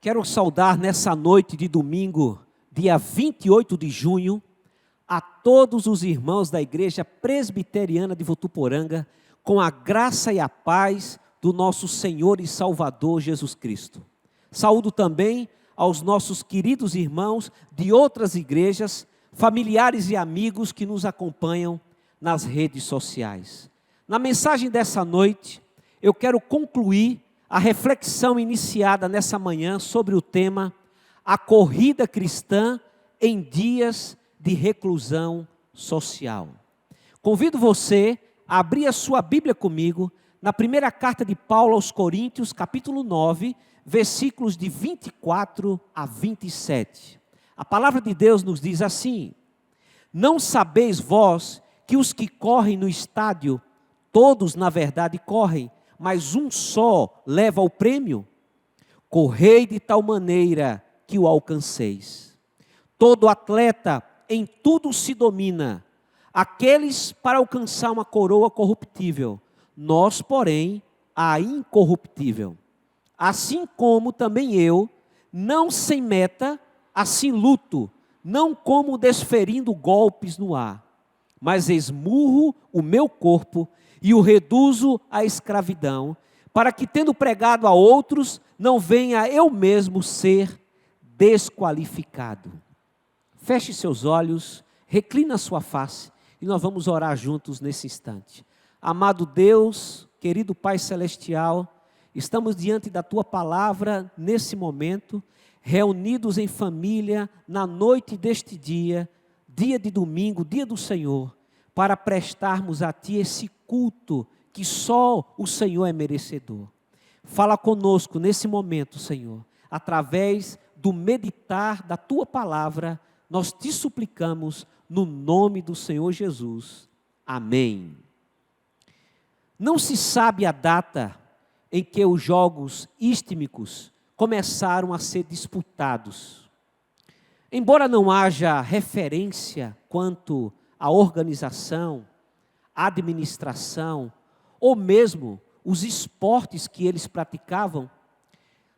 Quero saudar nessa noite de domingo, dia 28 de junho, a todos os irmãos da Igreja Presbiteriana de Votuporanga, com a graça e a paz do nosso Senhor e Salvador Jesus Cristo. Saúdo também aos nossos queridos irmãos de outras igrejas, familiares e amigos que nos acompanham nas redes sociais. Na mensagem dessa noite, eu quero concluir a reflexão iniciada nessa manhã sobre o tema A Corrida Cristã em Dias de Reclusão Social. Convido você a abrir a sua Bíblia comigo na primeira carta de Paulo aos Coríntios, capítulo 9, versículos de 24 a 27. A palavra de Deus nos diz assim: Não sabeis vós que os que correm no estádio, todos na verdade correm, mas um só leva o prêmio? Correi de tal maneira que o alcanceis. Todo atleta em tudo se domina, aqueles para alcançar uma coroa corruptível, nós, porém, a incorruptível. Assim como também eu, não sem meta, assim luto, não como desferindo golpes no ar, mas esmurro o meu corpo e o reduzo à escravidão, para que, tendo pregado a outros, não venha eu mesmo ser desqualificado. Feche seus olhos, reclina a sua face e nós vamos orar juntos nesse instante. Amado Deus, querido Pai Celestial, estamos diante da Tua palavra nesse momento, reunidos em família na noite deste dia, dia de domingo, dia do Senhor, para prestarmos a Ti esse culto que só o Senhor é merecedor. Fala conosco nesse momento, Senhor, através do meditar da Tua palavra, nós Te suplicamos no nome do Senhor Jesus. Amém. Não se sabe a data em que os jogos istmicos começaram a ser disputados. Embora não haja referência quanto à organização, administração, ou mesmo os esportes que eles praticavam,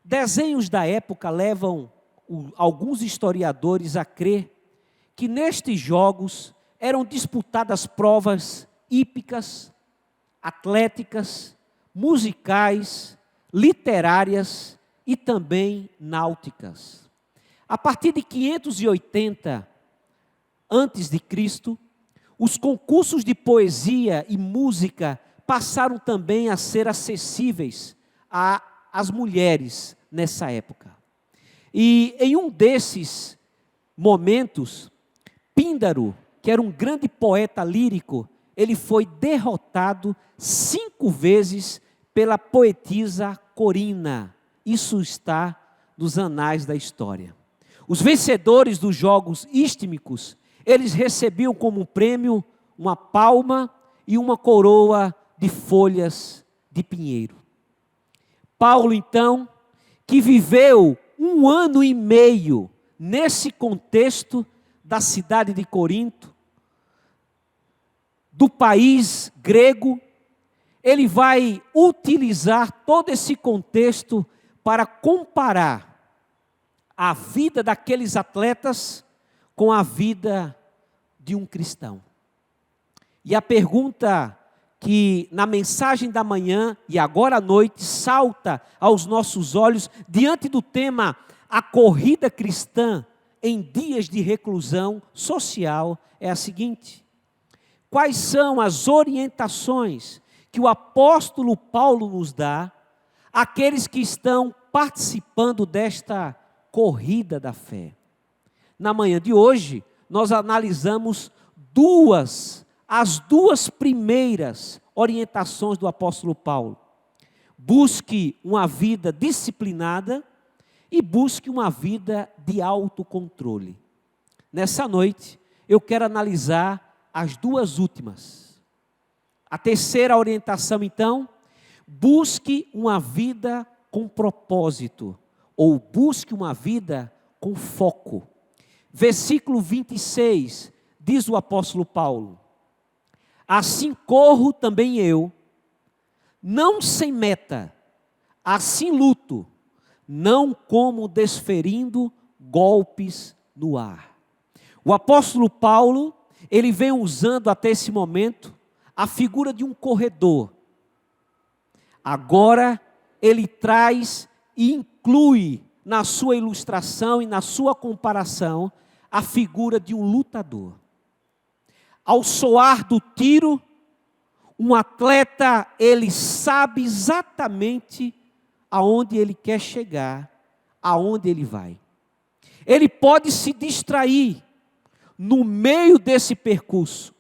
desenhos da época levam alguns historiadores a crer que nestes jogos eram disputadas provas hípicas, atléticas, musicais, literárias e também náuticas. A partir de 580 a.C., os concursos de poesia e música passaram também a ser acessíveis às mulheres nessa época. E em um desses momentos, Píndaro, que era um grande poeta lírico, ele foi derrotado 5 vezes pela poetisa Corina. Isso está nos anais da história. Os vencedores dos jogos istmicos, eles recebiam como prêmio uma palma e uma coroa de folhas de pinheiro. Paulo, então, que viveu 1 ano e meio nesse contexto da cidade de Corinto, do país grego, ele vai utilizar todo esse contexto para comparar a vida daqueles atletas com a vida de um cristão. E a pergunta que na mensagem da manhã e agora à noite salta aos nossos olhos diante do tema A Corrida Cristã em Dias de Reclusão Social é a seguinte: quais são as orientações que o apóstolo Paulo nos dá àqueles que estão participando desta corrida da fé? Na manhã de hoje, nós analisamos as duas primeiras orientações do apóstolo Paulo. Busque uma vida disciplinada e busque uma vida de autocontrole. Nessa noite, eu quero analisar as duas últimas. A terceira orientação, então, busque uma vida com propósito, ou busque uma vida com foco. Versículo 26, diz o apóstolo Paulo: Assim corro também eu, não sem meta, assim luto, não como desferindo golpes no ar. O apóstolo Paulo, ele vem usando até esse momento a figura de um corredor. Agora ele traz e inclui na sua ilustração e na sua comparação a figura de um lutador. Ao soar do tiro, um atleta, ele sabe exatamente aonde ele quer chegar, aonde ele vai. Ele pode se distrair no meio desse percurso,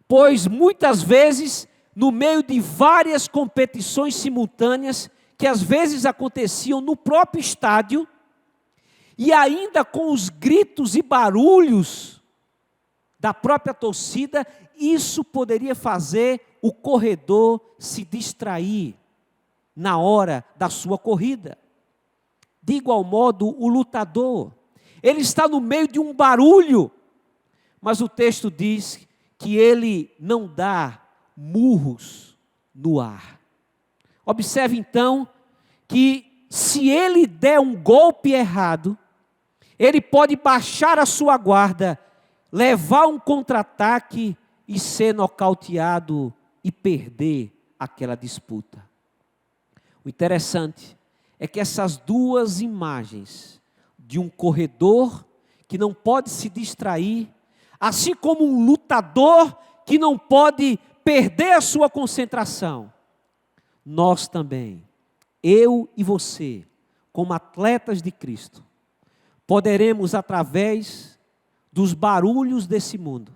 pois muitas vezes, no meio de várias competições simultâneas, que às vezes aconteciam no próprio estádio, e ainda com os gritos e barulhos da própria torcida, isso poderia fazer o corredor se distrair na hora da sua corrida. De igual modo, o lutador, ele está no meio de um barulho, mas o texto diz que ele não dá murros no ar. Observe então que se ele der um golpe errado, ele pode baixar a sua guarda, levar um contra-ataque e ser nocauteado e perder aquela disputa. O interessante é que essas duas imagens de um corredor que não pode se distrair, assim como um lutador que não pode perder a sua concentração, nós também, eu e você, como atletas de Cristo, poderemos através dos barulhos desse mundo,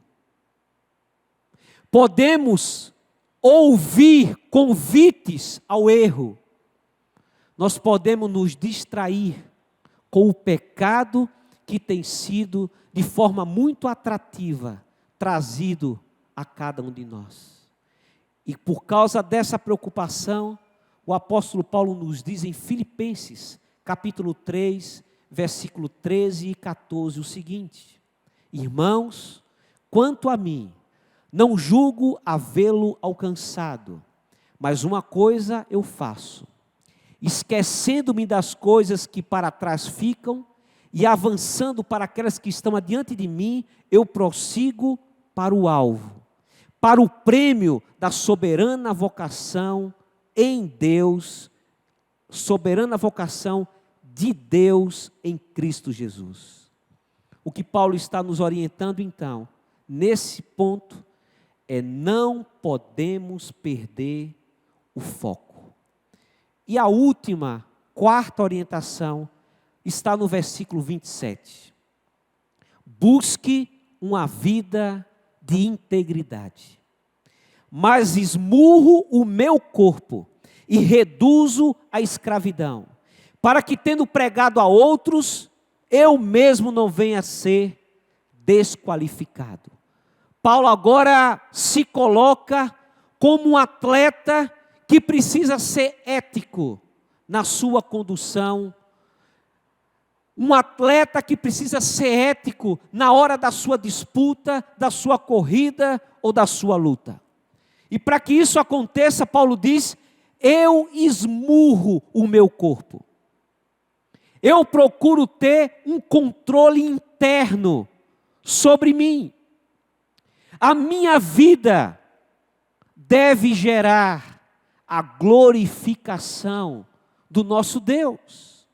podemos ouvir convites ao erro, nós podemos nos distrair com o pecado que tem sido de forma muito atrativa trazido a cada um de nós. E por causa dessa preocupação, o apóstolo Paulo nos diz em Filipenses, capítulo 3, versículo 13 e 14, o seguinte: irmãos, quanto a mim, não julgo havê-lo alcançado, mas uma coisa eu faço, esquecendo-me das coisas que para trás ficam e avançando para aquelas que estão adiante de mim, eu prossigo para o alvo, para o prêmio da soberana vocação em Deus, soberana vocação de Deus em Cristo Jesus. O que Paulo está nos orientando então, nesse ponto, é não podemos perder o foco. E a última, quarta orientação, está no versículo 27. Busque uma vida de integridade, mas esmurro o meu corpo e reduzo a escravidão, para que, tendo pregado a outros, eu mesmo não venha a ser desqualificado. Paulo agora se coloca como um atleta que precisa ser ético na sua condução, um atleta que precisa ser ético na hora da sua disputa, da sua corrida ou da sua luta. E para que isso aconteça, Paulo diz: eu esmurro o meu corpo. Eu procuro ter um controle interno sobre mim. A minha vida deve gerar a glorificação do nosso Deus.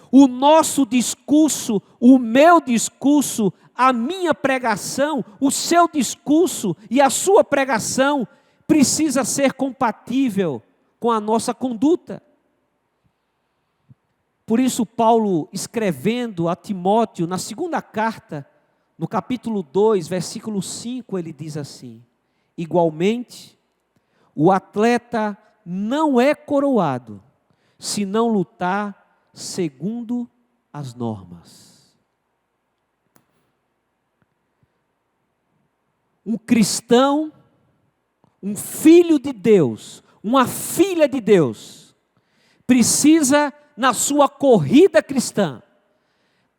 O nosso discurso, o meu discurso, a minha pregação, o seu discurso e a sua pregação precisa ser compatível com a nossa conduta. Por isso Paulo, escrevendo a Timóteo, na segunda carta, no capítulo 2, versículo 5, ele diz assim: igualmente, o atleta não é coroado, se não lutar segundo as normas. Um cristão, um filho de Deus, uma filha de Deus, precisa, na sua corrida cristã,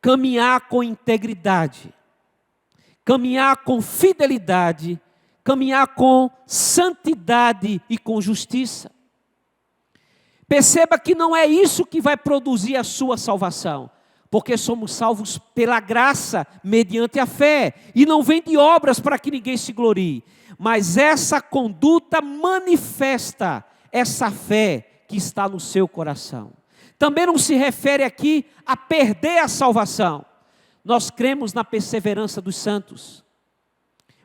caminhar com integridade, caminhar com fidelidade, caminhar com santidade e com justiça. Perceba que não é isso que vai produzir a sua salvação, porque somos salvos pela graça, mediante a fé, e não vem de obras para que ninguém se glorie, mas essa conduta manifesta essa fé que está no seu coração. Também não se refere aqui a perder a salvação. Nós cremos na perseverança dos santos,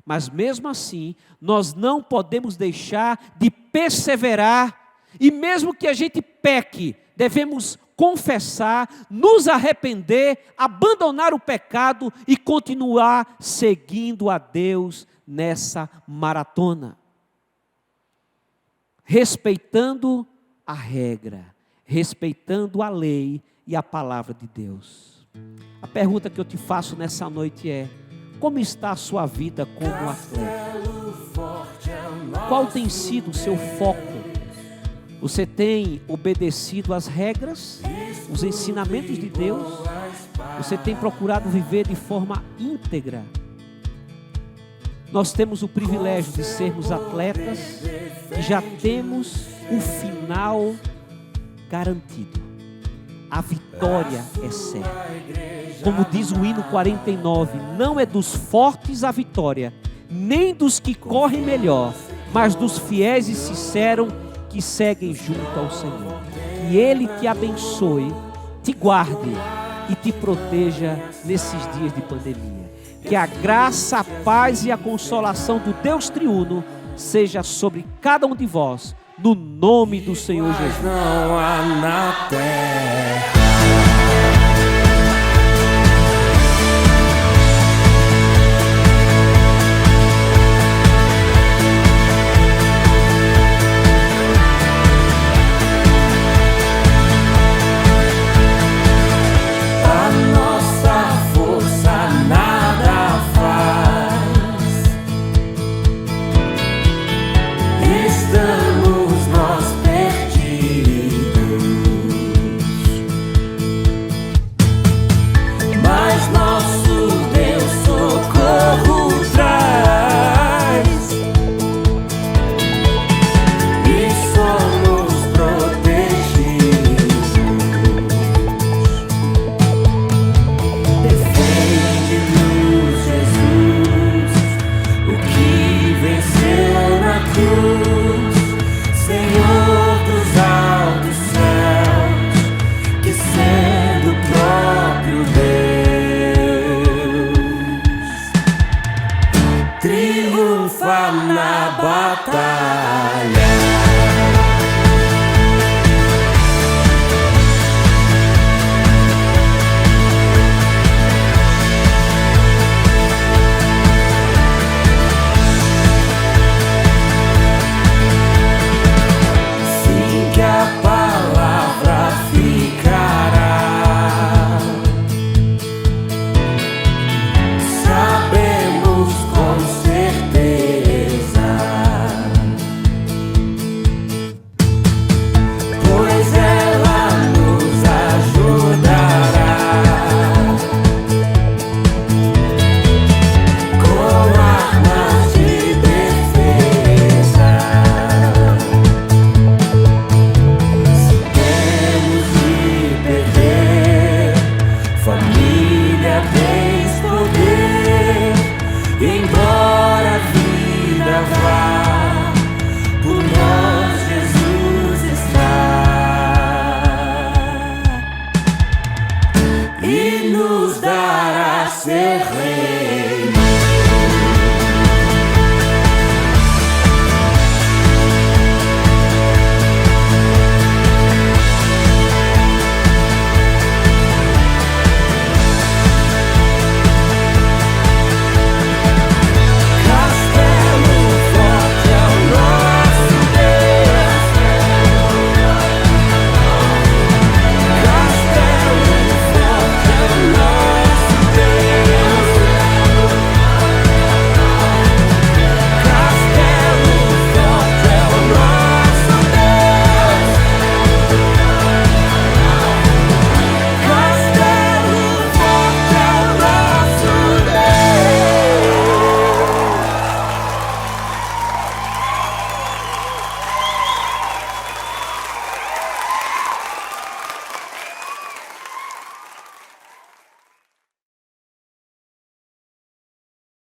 mas mesmo assim, nós não podemos deixar de perseverar, e mesmo que a gente peque, devemos confessar, nos arrepender, abandonar o pecado e continuar seguindo a Deus nessa maratona. Respeitando a regra, respeitando a lei e a palavra de Deus. A pergunta que eu te faço nessa noite é: como está a sua vida como atleta? Qual tem sido o seu foco? Você tem obedecido às regras, os ensinamentos de Deus? Você tem procurado viver de forma íntegra? Nós temos o privilégio de sermos atletas e já temos o final garantido. A vitória é certa. Como diz o hino 49, não é dos fortes a vitória, nem dos que correm melhor, mas dos fiéis e sinceros que seguem junto ao Senhor. Que Ele te abençoe, te guarde e te proteja nesses dias de pandemia. Que a graça, a paz e a consolação do Deus triuno seja sobre cada um de vós, no nome do Senhor Jesus. Não há na terra